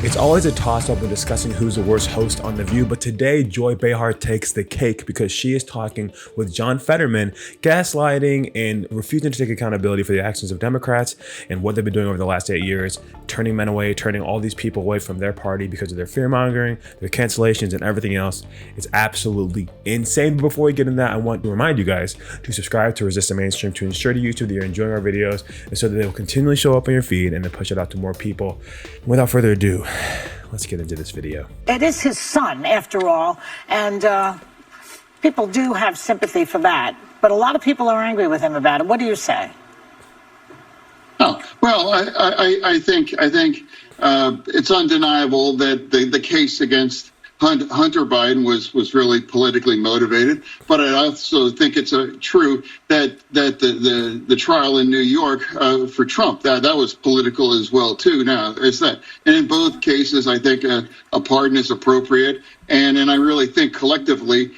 It's always a toss-up when discussing who's the worst host on The View, but today Joy Behar takes the cake because she is talking with John Fetterman, gaslighting and refusing to take accountability for the actions of Democrats and what they've been doing over the last 8 years, turning men away, turning all these people away from their party because of their fear-mongering, their cancellations, and everything else. It's absolutely insane. But before we get into that, I want to remind you guys to subscribe to Resist the Mainstream to ensure to YouTube that you're enjoying our videos and so that they will continually show up on your feed and then push it out to more people. Without further ado, let's get into this video. It is his son, after all, and people do have sympathy for that. But a lot of people are angry with him about it. What do you say? Oh, well, I think it's undeniable that the case against Hunter Biden was really politically motivated, but I also think it's true that the trial in New York for Trump that was political as well too. Now it's that, and in both cases, I think a pardon is appropriate, and I really think collectively,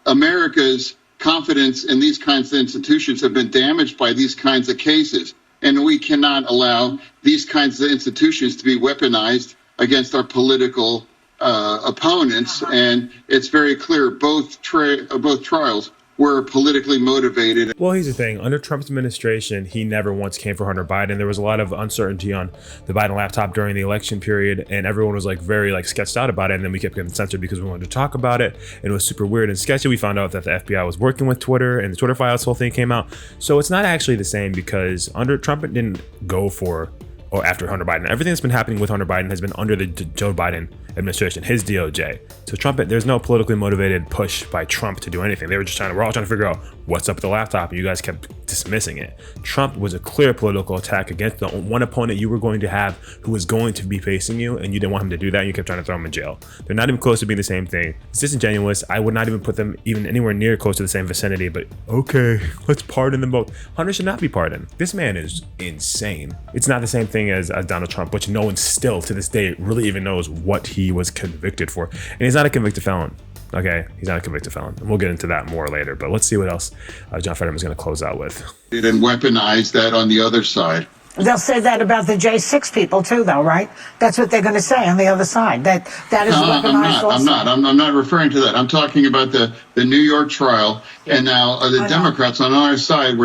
America's confidence in these kinds of institutions have been damaged by these kinds of cases, and we cannot allow these kinds of institutions to be weaponized against our political opponents. And it's very clear both trials were politically motivated. Well, here's the thing. Under Trump's administration, he never once came for Hunter Biden. There was a lot of uncertainty on the Biden laptop during the election period, and everyone was very sketched out about it. And then we kept getting censored because we wanted to talk about it, and it was super weird and sketchy. We found out that the FBI was working with Twitter, and the Twitter files whole thing came out. So it's not actually the same because under Trump, it didn't go for or after Hunter Biden. Everything that's been happening with Hunter Biden has been under the Joe Biden administration, his DOJ. So Trump, there's no politically motivated push by Trump to do anything. They were just we're all trying to figure out what's up with the laptop, and you guys kept dismissing it. Trump was a clear political attack against the one opponent you were going to have who was going to be facing you, and you didn't want him to do that, and you kept trying to throw him in jail. They're not even close to being the same thing. It's disingenuous. I would not even put them even anywhere near close to the same vicinity, but okay, let's pardon them both. Hunter should not be pardoned. This man is insane. It's not the same thing as Donald Trump, which no one still to this day really even knows what he was convicted for. And he's not a convicted felon. Okay, he's not a convicted felon. And we'll get into that more later, but let's see what else John Fetterman is going to close out with. And weaponize that on the other side. They'll say that about the J6 people too, though, right? That's what they're going to say on the other side. That is weaponized also. I'm not referring to that. I'm talking about the New York trial, and now the Democrats on our side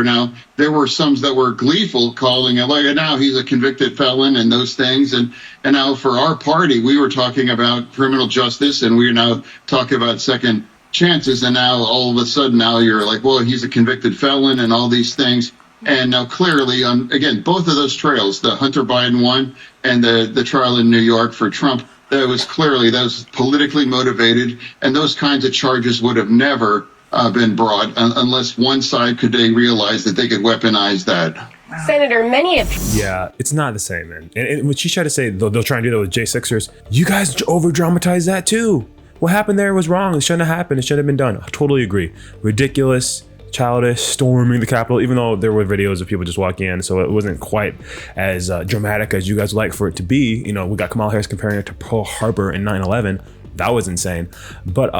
there were some that were gleeful, calling it now he's a convicted felon and those things, and now for our party we were talking about criminal justice, and we're now talking about second chances, and now all of a sudden now you're like, well, he's a convicted felon and all these things. And now clearly, again, both of those trials, the Hunter Biden one and the trial in New York for Trump, that was politically motivated, and those kinds of charges would have never been brought unless one side could realize that they could weaponize that. Senator, many of yeah, it's not the same, man. And what she tried to say, they'll try and do that with J6ers. You guys over dramatize that too. What happened there was wrong. It shouldn't have happened. It should have been done. I totally agree. Ridiculous. Childish, storming the Capitol, even though there were videos of people just walking in, so it wasn't quite as dramatic as you guys would like for it to be. We got Kamala Harris comparing it to Pearl Harbor in 9/11. That was insane. But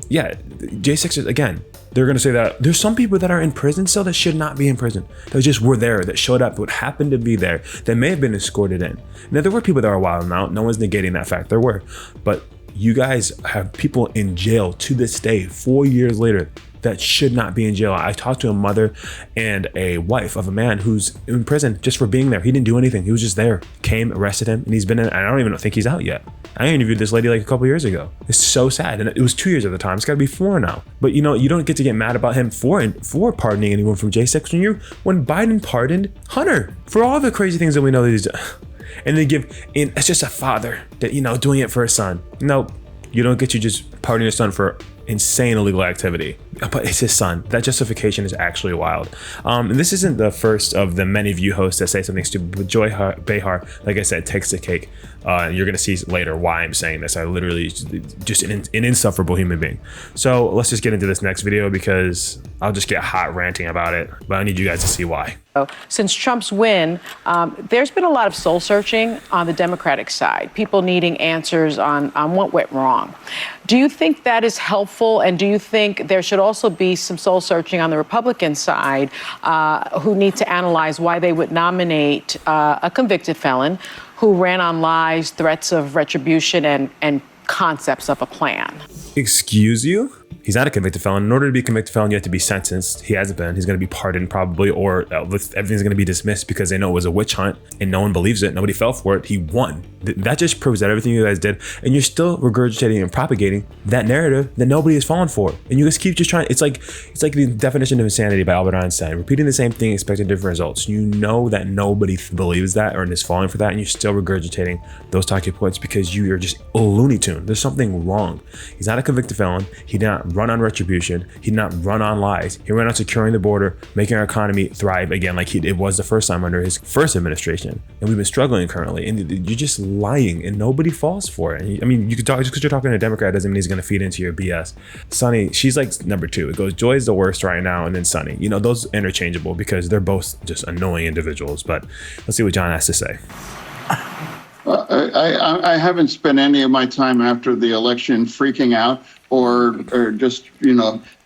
yeah, J6ers, again, they're going to say that there's some people that are in prison still that should not be in prison. That just were there, that showed up, that happened to be there, that may have been escorted in. Now, there were people that are wild out. No one's negating that fact. There were. But you guys have people in jail to this day, 4 years later, that should not be in jail. I talked to a mother and a wife of a man who's in prison just for being there. He didn't do anything. He was just there. Came, arrested him, and he's been in. I don't even think he's out yet. I interviewed this lady like a couple years ago. It's so sad, and it was 2 years at the time. It's got to be 4 now. But you don't get to get mad about him for pardoning anyone from J6 when Biden pardoned Hunter for all the crazy things that we know that he's done. And they it's just a father that doing it for his son. No, you don't get to just pardon your son for insane illegal activity, but it's his son. That justification is actually wild. And this isn't the first of the many View hosts that say something stupid, but Joy Behar, like I said, takes the cake. You're gonna see later why I'm saying this. I literally just an insufferable human being. So let's just get into this next video because I'll just get hot ranting about it, but I need you guys to see why. Since Trump's win, there's been a lot of soul searching on the Democratic side, people needing answers on what went wrong. Do you think that is helpful? And do you think there should also be some soul searching on the Republican side who need to analyze why they would nominate a convicted felon who ran on lies, threats of retribution, and concepts of a plan. Excuse you? He's not a convicted felon. In order to be a convicted felon, you have to be sentenced. He hasn't been. He's going to be pardoned probably, or everything's going to be dismissed because they know it was a witch hunt and no one believes it. Nobody fell for it. He won. That just proves that everything you guys did, and you're still regurgitating and propagating that narrative that nobody has fallen for. And you guys keep just trying. It's like the definition of insanity by Albert Einstein. Repeating the same thing, expecting different results. You know that nobody believes that or is falling for that, and you're still regurgitating those talking points because you are just a Looney Tune. There's something wrong. He's not a convicted felon. He did not run on retribution. He did not run on lies. He ran on securing the border, making our economy thrive again like it was the first time under his first administration. And we've been struggling currently. And you're just lying and nobody falls for it. I mean, you could talk, just because you're talking to a Democrat doesn't mean he's going to feed into your BS. Sunny, she's like number two. It goes, Joy's the worst right now, and then Sunny. You know, those interchangeable because they're both just annoying individuals. But let's see what John has to say. I haven't spent any of my time after the election freaking out or just,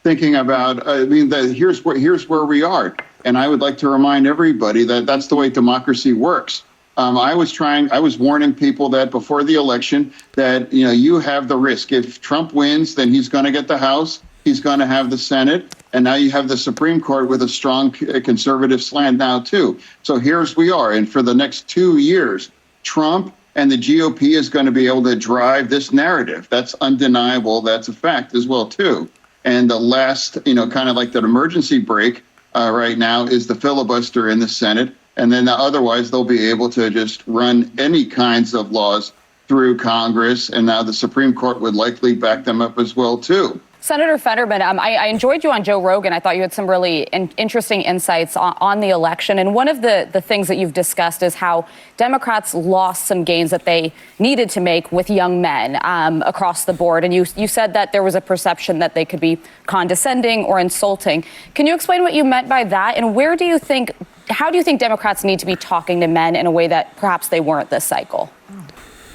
thinking about, here's where we are. And I would like to remind everybody that that's the way democracy works. I was warning people that before the election that, you have the risk. If Trump wins, then he's going to get the House. He's going to have the Senate. And now you have the Supreme Court with a strong conservative slant now, too. So here's we are. And for the next 2 years, Trump and the GOP is going to be able to drive this narrative. That's undeniable. That's a fact as well, too. And the last, kind of like that emergency break right now is the filibuster in the Senate. And then otherwise, they'll be able to just run any kinds of laws through Congress. And now the Supreme Court would likely back them up as well, too. Senator Fetterman, I enjoyed you on Joe Rogan. I thought you had some really interesting insights on the election. And one of the things that you've discussed is how Democrats lost some gains that they needed to make with young men across the board. And you said that there was a perception that they could be condescending or insulting. Can you explain what you meant by that? And how do you think Democrats need to be talking to men in a way that perhaps they weren't this cycle?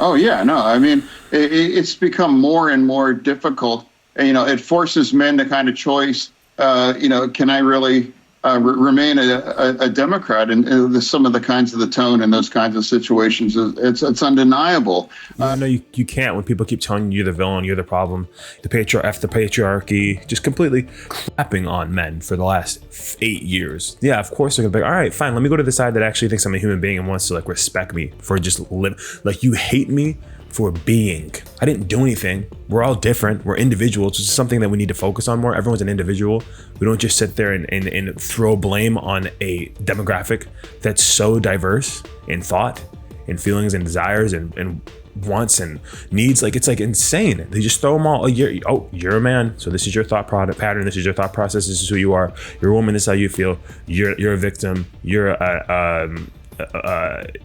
Oh, yeah, no, I mean, it's become more and more difficult. It forces men to kind of choice, can I really remain a Democrat? And some of the kinds of the tone in those kinds of situations, it's undeniable. No, you can't when people keep telling you you're the villain, you're the problem, the patriarchy, just completely crapping on men for the last 8 years. Yeah, of course they're going to be like, all right, fine, let me go to the side that actually thinks I'm a human being and wants to respect me for just living. You hate me for being. I didn't do anything. We're all different. We're individuals. It's something that we need to focus on more. Everyone's an individual. We don't just sit there and throw blame on a demographic that's so diverse in thought and feelings and desires and wants and needs. It's insane. They just throw them all. You're a man, so this is your thought pattern. This is your thought process. This is who you are. You're a woman. This is how you feel. You're a victim.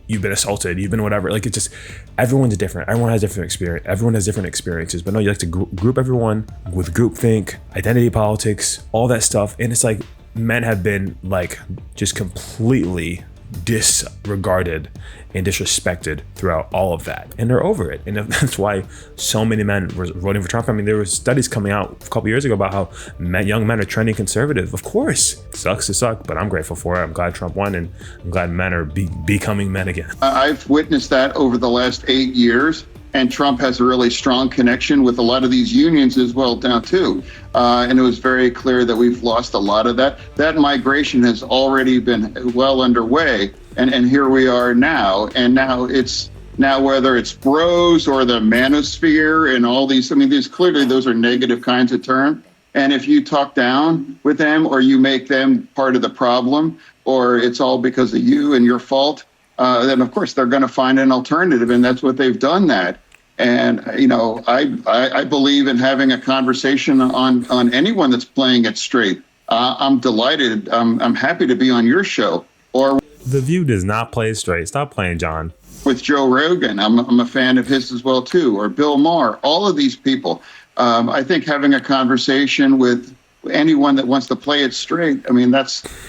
You've been assaulted, you've been whatever. It's just, everyone's different. Everyone has different experience. Everyone has different experiences. But no, you like to group everyone with groupthink, identity politics, all that stuff. And it's like men have been just completely disregarded and disrespected throughout all of that, and they're over it. And that's why so many men were voting for Trump. I mean, there were studies coming out a couple years ago about how young men are trending conservative. Of course, sucks to suck, but I'm grateful for it. I'm glad Trump won, and I'm glad men are becoming men again. I've witnessed that over the last 8 years. And Trump has a really strong connection with a lot of these unions as well now, too. And it was very clear that we've lost a lot of that. That migration has already been well underway. And here we are now. And now whether it's bros or the manosphere and all these, clearly those are negative kinds of terms. And if you talk down with them or you make them part of the problem, or it's all because of you and your fault, then of course they're going to find an alternative, and that's what they've done that. And I believe in having a conversation on anyone that's playing it straight. I'm delighted. I'm happy to be on your show. Or The View does not play straight. Stop playing, John. With Joe Rogan, I'm a fan of his as well too. Or Bill Maher. All of these people. I think having a conversation with anyone that wants to play it straight.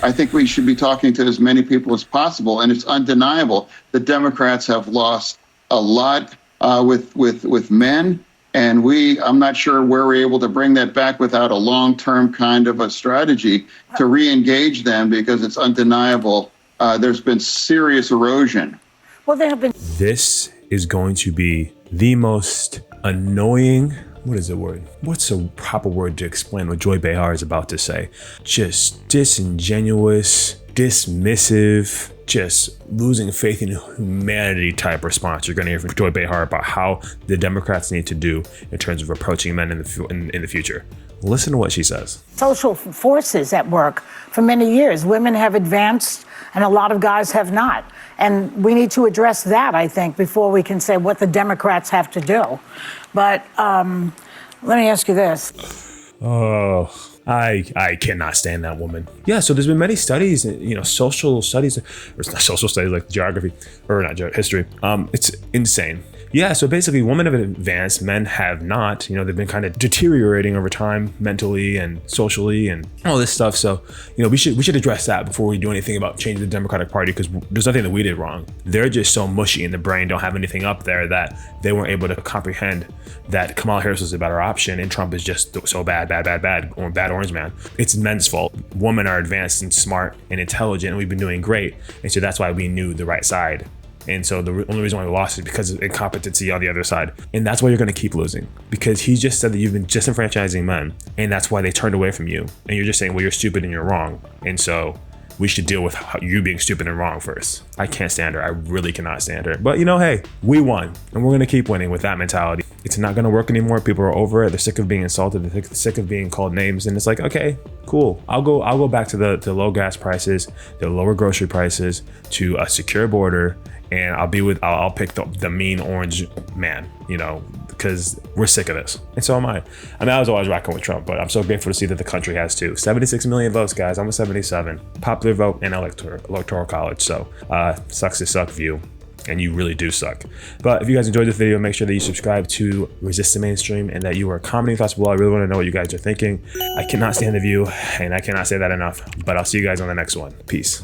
I think we should be talking to as many people as possible. And it's undeniable that Democrats have lost a lot with men. And I'm not sure where we're able to bring that back without a long-term kind of a strategy to re-engage them, because it's undeniable. There's been serious erosion. Well, there have been This is going to be the most annoying, what is the word? What's a proper word to explain what Joy Behar is about to say? Just disingenuous, dismissive, just losing faith in humanity type response you're going to hear from Joy Behar about how the Democrats need to do in terms of approaching men in the future. Listen to what she says. Social forces at work for many years. Women have advanced and a lot of guys have not. And we need to address that, I think, before we can say what the Democrats have to do. But let me ask you this. Oh, I cannot stand that woman. Yeah, so there's been many studies, social studies, or it's not social studies like geography, or not history. It's insane. Yeah, so basically women have advanced, men have not. They've been kind of deteriorating over time mentally and socially and all this stuff. So, we should address that before we do anything about changing the Democratic Party, because there's nothing that we did wrong. They're just so mushy in the brain, don't have anything up there that they weren't able to comprehend that Kamala Harris was a better option and Trump is just so bad, or bad orange man. It's men's fault. Women are advanced and smart and intelligent, and we've been doing great. And so that's why we knew the right side. And so the only reason why we lost is because of incompetency on the other side. And that's why you're going to keep losing, because he just said that you've been disenfranchising men, and that's why they turned away from you. And you're just saying, well, you're stupid and you're wrong. And so we should deal with you being stupid and wrong first. I can't stand her. I really cannot stand her. But hey, we won, and we're going to keep winning with that mentality. It's not going to work anymore. People are over it. They're sick of being insulted. They're sick of being called names. And it's like, okay, cool. I'll go back to the low gas prices, the lower grocery prices, to a secure border. And I'll pick the mean orange man, because we're sick of this. And so am I. I was always rocking with Trump, but I'm so grateful to see that the country has too. 76 million votes, guys. I'm a 77. Popular vote and electoral college. So sucks to suck view. And you really do suck. But if you guys enjoyed this video, make sure that you subscribe to Resist the Mainstream and that you are commenting thoughts below. I really want to know what you guys are thinking. I cannot stand the view, and I cannot say that enough. But I'll see you guys on the next one. Peace.